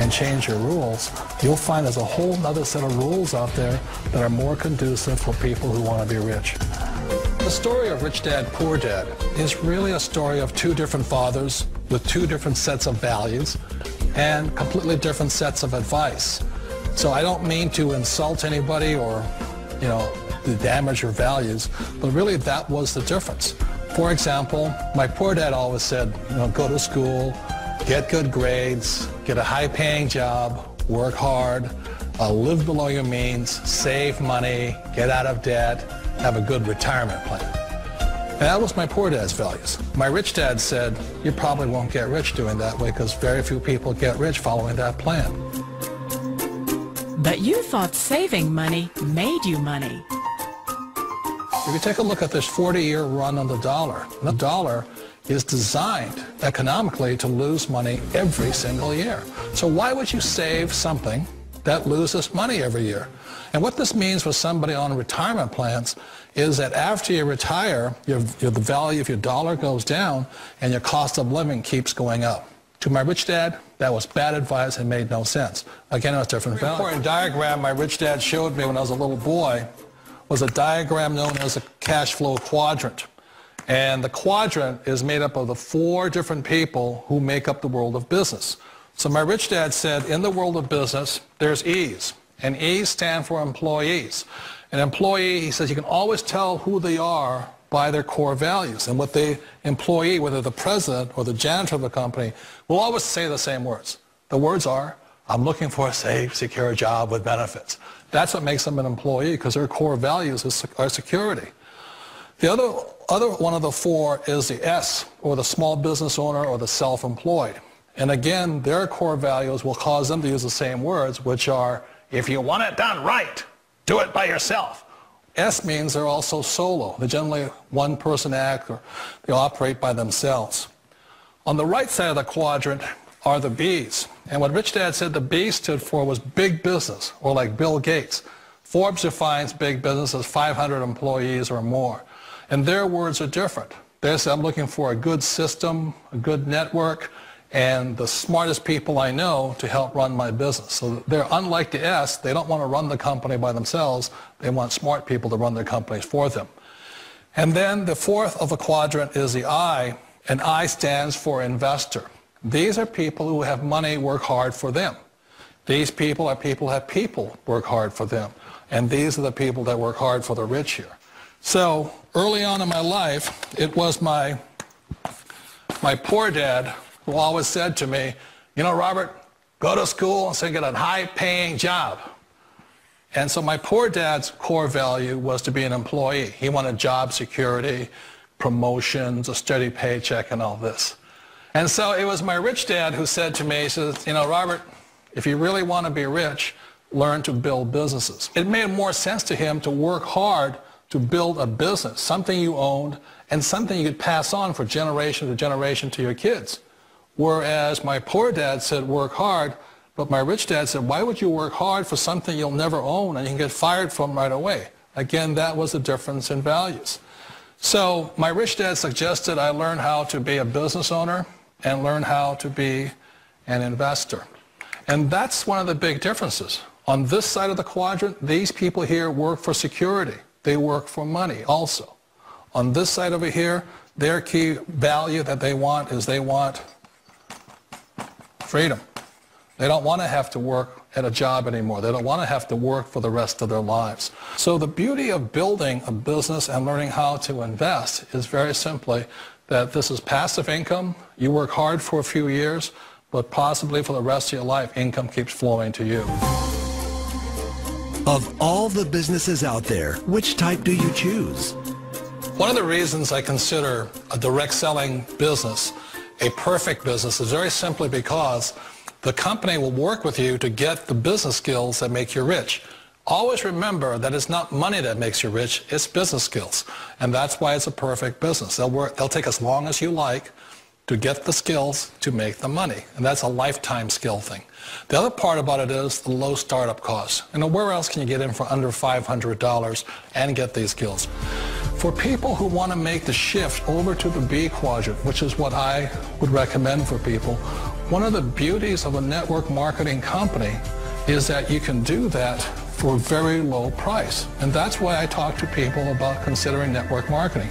and change your rules, you'll find there's a whole other set of rules out there that are more conducive for people who want to be rich. The story of Rich Dad, Poor Dad is really a story of two different fathers with two different sets of values and completely different sets of advice. So I don't mean to insult anybody or, to damage your values, but really that was the difference. For example, my poor dad always said, go to school, get good grades, get a high-paying job, work hard, live below your means, save money, get out of debt, have a good retirement plan. And that was my poor dad's values. My rich dad said, you probably won't get rich doing that way because very few people get rich following that plan. But you thought saving money made you money. If you take a look at this 40-year run on the dollar is designed economically to lose money every single year. So why would you save something that loses money every year? And what this means for somebody on retirement plans is that after you retire, the value of your dollar goes down and your cost of living keeps going up. To my rich dad, that was bad advice and made no sense. Again, it was different value. The important diagram my rich dad showed me when I was a little boy was a diagram known as a cash flow quadrant. And the quadrant is made up of the 4 different people who make up the world of business. So my rich dad said, in the world of business, there's E's. And E's stand for employees. An employee, he says, you can always tell who they are by their core values. And what the employee, whether the president or the janitor of the company, will always say the same words. The words are, I'm looking for a safe, secure job with benefits. That's what makes them an employee, because their core values are security. The other one of the 4 is the S, or the small business owner or the self-employed. And again, their core values will cause them to use the same words, which are, if you want it done right, do it by yourself. S means they're also solo. They're generally one-person act, or they operate by themselves. On the right side of the quadrant are the B's. And what Rich Dad said the B stood for was big business, or like Bill Gates. Forbes defines big business as 500 employees or more. And their words are different. They say, I'm looking for a good system, a good network, and the smartest people I know to help run my business. So they're unlike the S. They don't want to run the company by themselves. They want smart people to run their companies for them. And then the 4th of the quadrant is the I, and I stands for investor. These are people who have money work hard for them. These people are people who have people work hard for them. And these are the people that work hard for the rich here. So early on in my life, it was my poor dad who always said to me, Robert, go to school and say get a high-paying job. And so my poor dad's core value was to be an employee. He wanted job security, promotions, a steady paycheck, and all this. And so it was my rich dad who said to me, he says, Robert, if you really want to be rich, learn to build businesses. It made more sense to him to work hard to build a business, something you owned, and something you could pass on for generation to generation to your kids. Whereas my poor dad said work hard, but my rich dad said, why would you work hard for something you'll never own and you can get fired from right away? Again, that was the difference in values. So my rich dad suggested I learn how to be a business owner and learn how to be an investor. And that's one of the big differences. On this side of the quadrant, these people here work for security. They work for money also. On this side over here, their key value that they want is they want freedom. They don't want to have to work at a job anymore. They don't want to have to work for the rest of their lives. So the beauty of building a business and learning how to invest is very simply that this is passive income. You work hard for a few years, but possibly for the rest of your life, income keeps flowing to you. Of all the businesses out there, which type do you choose? One of the reasons I consider a direct selling business a perfect business is very simply because the company will work with you to get the business skills that make you rich. Always remember that it's not money that makes you rich, it's business skills. And that's why it's a perfect business. They'll take as long as you like to get the skills to make the money. And that's a lifetime skill thing. The other part about it is the low startup costs. Where else can you get in for under $500 and get these skills? For people who want to make the shift over to the B quadrant, which is what I would recommend for people, One of the beauties of a network marketing company is that you can do that for a very low price. And that's why I talk to people about considering network marketing.